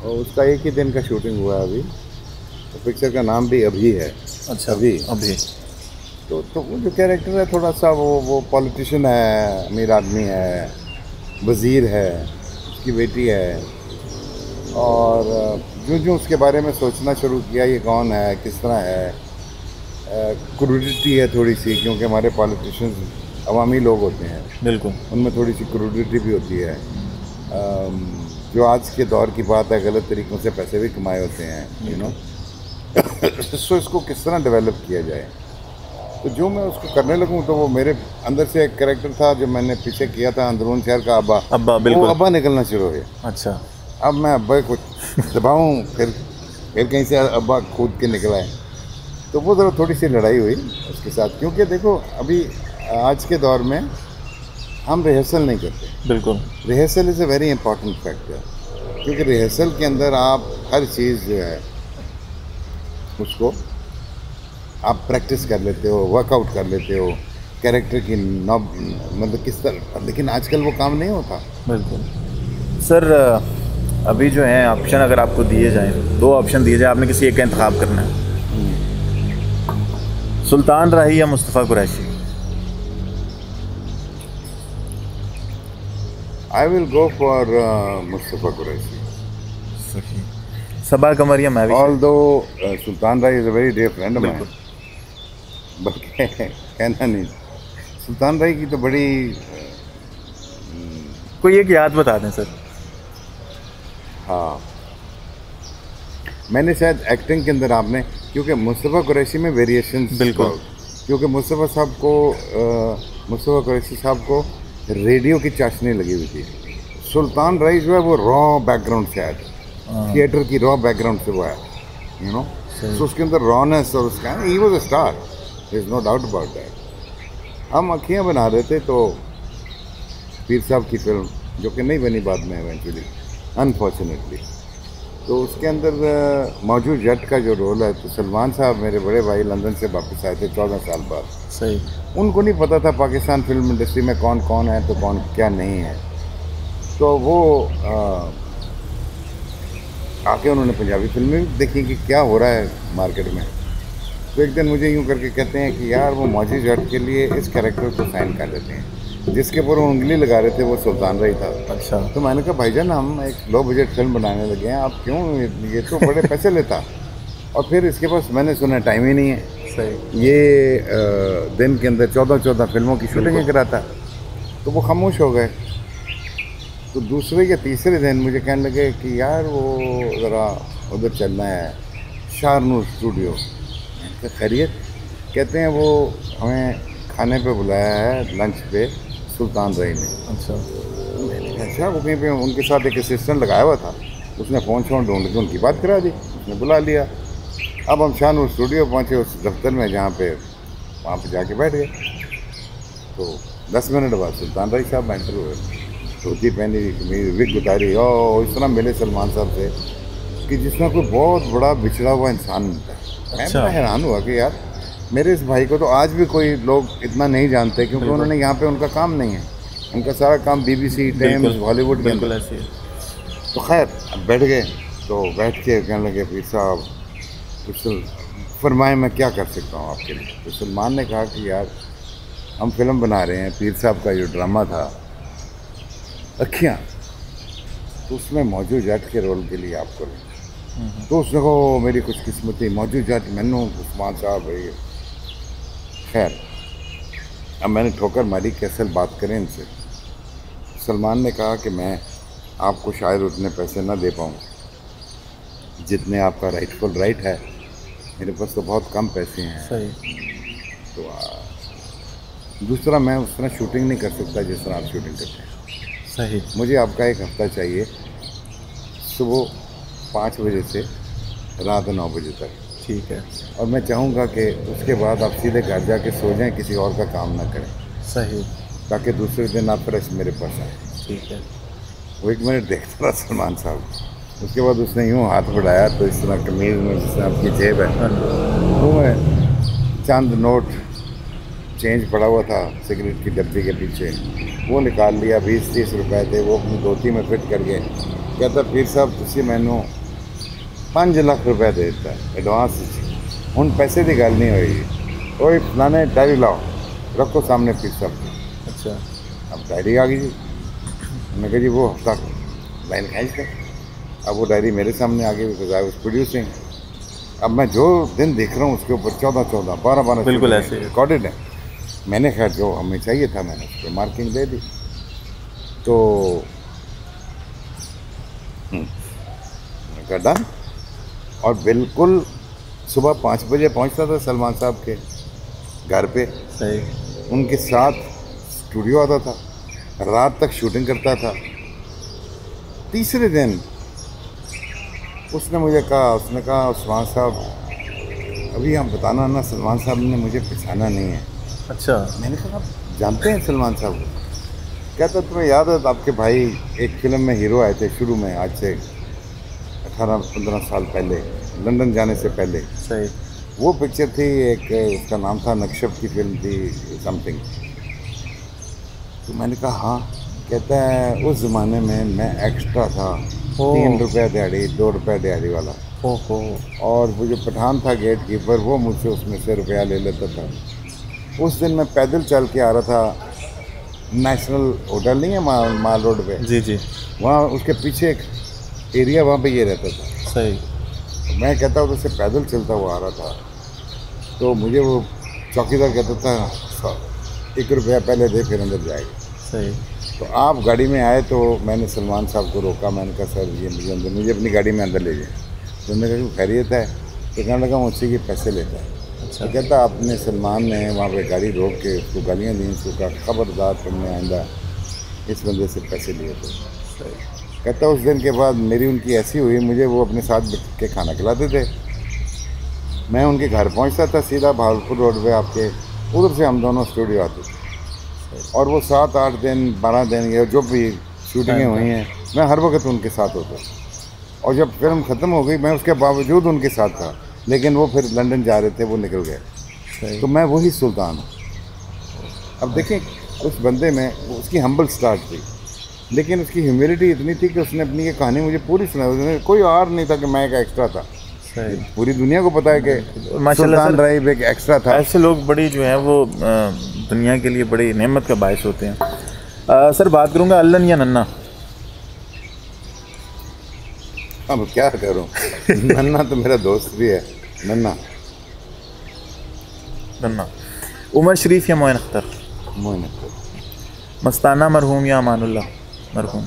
और उसका एक ही दिन का शूटिंग हुआ है अभी, तो पिक्चर का नाम भी अभी है। अच्छा, अभी तो वो जो कैरेक्टर है थोड़ा सा वो पॉलिटिशियन है, अमीर आदमी है, वज़ीर है, उसकी बेटी है, और जो उसके बारे में सोचना शुरू किया, ये कौन है, किस तरह है, क्रूडिटी है थोड़ी सी, क्योंकि हमारे पॉलिटिशियंस अवामी लोग होते हैं, बिल्कुल, उनमें थोड़ी सी क्रूडिटी भी होती है। जो आज के दौर की बात है, गलत तरीक़ों से पैसे भी कमाए होते हैं, यू नो। तो इसको किस तरह डेवलप किया जाए, तो जो मैं उसको करने लगूँ, तो वो मेरे अंदर से एक कैरेक्टर था जो मैंने पीछे किया था, अंदरून शहर का अब्बा, बिल्कुल, वो अब्बा निकलना शुरू हो गया। अच्छा, अब मैं अब्बा को दबाऊँ, फिर कहीं से अब्बा कूद के निकला है, तो वो ज़रा थोड़ी सी लड़ाई हुई उसके साथ। क्योंकि देखो, अभी आज के दौर में हम रिहर्सल नहीं करते। बिल्कुल, rehearsal is a very important factor, क्योंकि रिहर्सल के अंदर आप हर चीज़ जो है उसको आप प्रैक्टिस कर लेते हो, वर्कआउट कर लेते हो, कैरेक्टर की मतलब किस तरह। लेकिन आजकल वो काम नहीं होता। बिल्कुल सर, अभी जो है ऑप्शन अगर आपको दिए जाएँ, 2 ऑप्शन दिए जाए, आपने किसी एक का इंतखाब करना है, सुल्तान राही या Mustafa Qureshi? I will go for Mustafa Qureshi. सही। सबा कमरिया मैं भी। Although Sultan Rai is a very dear friend of mine, बल्कि कहना नहीं, सुल्तान राय की तो बड़ी कोई एक याद बता दें सर। हाँ, मैंने शायद एक्टिंग के अंदर आपने, क्योंकि मुस्तफ़ा कुरैशी में वेरिएशंस, बिल्कुल, क्योंकि मुस्तफ़ा कुरैशी साहब को रेडियो की चाशनी लगी हुई थी। सुल्तान राय जो है वो रॉ बैकग्राउंड से आया था, थिएटर की रॉ बैकग्राउंड से वो आया, यू नो, तो उसके अंदर रॉनेस और उसका, he was a star, there is no doubt about that. हम अखियाँ बना रहे थे तो पीर साहब की फिल्म, जो कि नहीं बनी बाद में इवेंचुअली अनफॉर्चुनेटली, तो उसके अंदर मौजूद जट का जो रोल है, तो सलमान साहब मेरे बड़े भाई लंदन से वापस आए थे 14 साल बाद। सही। उनको नहीं पता था पाकिस्तान फिल्म इंडस्ट्री में कौन कौन है तो कौन क्या नहीं है, तो वो आके उन्होंने पंजाबी फिल्में देखी कि क्या हो रहा है मार्केट में। तो एक दिन मुझे यूँ करके कहते हैं कि यार वो मौजूद जट के लिए इस कैरेक्टर को साइन कर लेते हैं, जिसके ऊपर उंगली लगा रहे थे वो सुल्तान राय था। अच्छा। तो मैंने कहा भाईजान हम एक लो बजट फिल्म बनाने लगे हैं, आप क्यों, ये तो बड़े पैसे लेता, और फिर इसके पास मैंने सुना टाइम ही नहीं है। सही। ये दिन के अंदर 14 फिल्मों की शूटिंग कराता, तो वो खामोश हो गए। तो दूसरे या तीसरे दिन मुझे कहने लगे कि यार वो ज़रा उधर चलना है, शाहनूर स्टूडियो। खैरियत? कहते हैं वो हमें खाने पे बुलाया है, लंच पे, सुल्तान राय ने। अच्छा। अच्छा, वो कहीं पे उनके साथ एक असिस्टेंट लगाया हुआ था, उसने फ़ोन ढूंढ के उनकी बात करा दी, उसने बुला लिया। अब हम शाहनूर स्टूडियो पहुँचे उस दफ्तर में, जहाँ पे वहाँ पे जाके बैठ गए। तो 10 मिनट बाद सुल्तान राय साहब एंटर हुए, धोती पहनी, मेरी विग उतारी, और इस तरह मिले सलमान साहब से कि जिसमें कोई बहुत बड़ा बिछड़ा हुआ इंसान मिलता है। अच्छा। मैं हैरान हुआ कि यार मेरे इस भाई को तो आज भी कोई लोग इतना नहीं जानते, क्योंकि उन्होंने यहाँ पे उनका काम नहीं है, उनका सारा काम BBC, टाइम्स, हॉलीवुड के अंदर। तो खैर अब बैठ गए, तो बैठ के कहने लगे पीर साहब कुछ फरमाएं, मैं क्या कर सकता हूँ आपके लिए। तो सलमान ने कहा कि यार हम फिल्म बना रहे हैं, पीर साहब का जो ड्रामा था अखियाँ, तो उसमें मौजूद जट के रोल के लिए आपको। तो उसने कहा मेरी कुछ किस्मती, मौजूद जट मैनू उस्मान साहब भाई। खैर अब मैंने ठोकर मारी कि असल बात करें इनसे। सलमान ने कहा कि मैं आपको शायद उतने पैसे ना दे पाऊँ जितने आपका राइटफुल राइट है, मेरे पास तो बहुत कम पैसे हैं। सही। तो दूसरा मैं उस तरह शूटिंग नहीं कर सकता जिस तरह आप शूटिंग करते हैं। सही। मुझे आपका एक हफ्ता चाहिए, सुबह 5 बजे से रात 9 बजे तक। ठीक है। और मैं चाहूँगा कि उसके बाद आप सीधे घर जाके सो जाएं, किसी और का काम ना करें। सही। ताकि दूसरे दिन आप फ्रेश मेरे पास आए। ठीक है। वो 1 मिनट देखता रहा सलमान साहब, उसके बाद उसने यूँ हाथ बढ़ाया तो इस तरह कमीज़ में जिस तरह आपकी जेब है वो में चंद नोट चेंज पड़ा हुआ था सिगरेट की डब्बी के पीछे, वो निकाल लिया। 20-30 रुपए थे, वो अपनी धोती में फिट करके कहता पीर साहब तुसी मैनू 5 लाख रुपए दे दिता एडवांस, हुण पैसे की गल नहीं हुई, कोई फलाने डायरी लाओ रखो सामने पीर साहब। अच्छा। अब डायरी आ गई जी, मैंने कहा जी वो हफ्ता लाइन खींच कर, अब वो डायरी मेरे सामने आ गई, बिकॉज आई वाज प्रोड्यूसिंग। अब मैं जो दिन देख रहा हूँ उसके ऊपर 14-14, 12-12 बिल्कुल ऐसे रिकॉर्डेड है। मैंने खैर जो हमें चाहिए था मैंने उस पर मार्किंग दे दी। तो डन, और बिल्कुल सुबह 5 बजे पहुंचता था सलमान साहब के घर पे। सही। उनके साथ स्टूडियो आता था, रात तक शूटिंग करता था। तीसरे दिन उसने मुझे कहा, उसने कहा उस्मान साहब अभी आप बताना ना, सलमान साहब ने मुझे पहचाना नहीं है। अच्छा। मैंने कहा आप जानते हैं सलमान साहब को? कहता तुम्हें याद है आपके भाई एक फिल्म में हीरो आए थे शुरू में, आज से 18-15 साल पहले, लंदन जाने से पहले। सही। वो पिक्चर थी एक, उसका नाम था नक्शब की फिल्म थी समथिंग। तो मैंने कहा हाँ। कहता है उस ज़माने में मैं एक्स्ट्रा था, 3 रुपये दिहाड़ी, 2 रुपये दिहाड़ी वाला। ओहो। और वो जो पठान था गेट कीपर, वो मुझसे उसमें से रुपया ले लेता था। उस दिन मैं पैदल चल के आ रहा था नेशनल होटल नहीं है माल रोड पे, जी जी, वहाँ उसके पीछे एक एरिया, वहाँ पे ये रहता था। सही। मैं कहता हूँ उससे पैदल चलता हुआ आ रहा था, तो मुझे वो चौकीदार कहता था 1 रुपया पहले दे फिर अंदर जाएगा। सही। तो आप गाड़ी में आए तो मैंने सलमान साहब को रोका, मैंने कहा सर ये मुझे अपनी गाड़ी में अंदर ले गए। तो मैंने कहा खैरियत है? तो कहने लगा मुझसे ये पैसे लेता है। अच्छा। तो कहता आपने सलमान ने वहाँ पे गाड़ी रोक के उसको गालियाँ दी, उसको कहा खबरदार तुमने आइंदा इस बंदे से पैसे लिए थे। कहता उस दिन के बाद मेरी उनकी ऐसी हुई, मुझे वो अपने साथ बैठ के खाना खिलाते थे, मैं उनके घर पहुँचता था सीधा भावलपुर रोड पे आपके, उधर से हम दोनों स्टूडियो आते थे। और वो 7-8 दिन 12 दिन या जो भी शूटिंगें हुई हैं, मैं हर वक्त उनके साथ होता। और जब फिल्म ख़त्म हो गई मैं उसके बावजूद उनके साथ था, लेकिन वो फिर लंदन जा रहे थे, वो निकल गए। तो मैं वही सुल्तान हूँ। अब देखें उस बंदे में उसकी हम्बल स्टार्ट थी, लेकिन उसकी ह्यूमिलिटी इतनी थी कि उसने अपनी ये कहानी मुझे पूरी सुनाई। उसने कोई और नहीं था कि मैं एक एक्स्ट्रा था। पूरी दुनिया को पता है कि सुल्तान राइब एक एक्स्ट्रा था। ऐसे लोग बड़ी जो हैं वो दुनिया के लिए बड़ी नेमत का बायस होते हैं। सर बात करूँगा अल्लन या नन्ना? अब क्या करूँ नन्ना तो मेरा दोस्त भी है। नन्ना। उमर शरीफ या मोइन अख्तर? मोइन अख्तर। मस्ताना मरहूम या अमानुल्लाह मरहूम?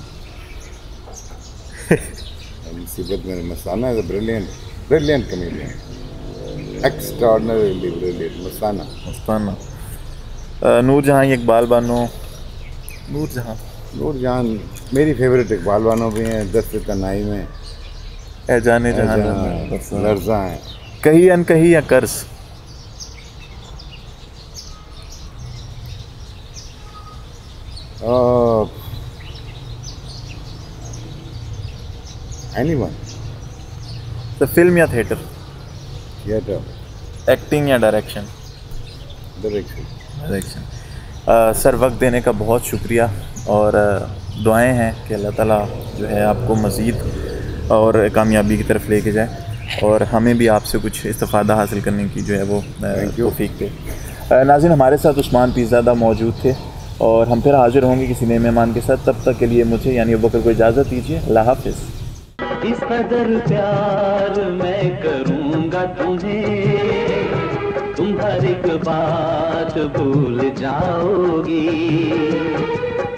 मुसीबत में मस्ताना है, ब्रिलियंट कमेडियन, एक्स्ट्राऑर्डिनरीली ब्रिलियंट। मस्ताना। नूरजहां या इकबाल बानो? नूरजहां मेरी फेवरेट। इकबाल बानो भी हैं, दस्त तन्हाई में, ए जाने जहां लर्जा हैं। कही अनकही या कर्ज? एनीवन। तो फिल्म या थिएटर? थिएटर। एक्टिंग या डायरेक्शन? डायरेक्शन। सर वक्त देने का बहुत शुक्रिया, और दुआएं हैं कि अल्लाह ताला जो है आपको मज़ीद और कामयाबी की तरफ लेके जाए, और हमें भी आपसे कुछ इस्तिफ़ादा हासिल करने की जो है वो तौफ़ीक दे। नाज़रीन, हमारे साथ उस्मान पीरज़ादा मौजूद थे, और हम फिर हाजिर होंगे किसी नए मेहमान के साथ। तब तक के लिए मुझे यानी अबू बकर को इजाज़त दीजिए। अल्लाह हाफ़िज़। इस कदर प्यार मैं करूँगा तुम्हें, तुम हर एक बात भूल जाओगी।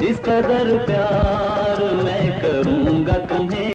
इस कदर प्यार मैं करूँगा तुम्हें।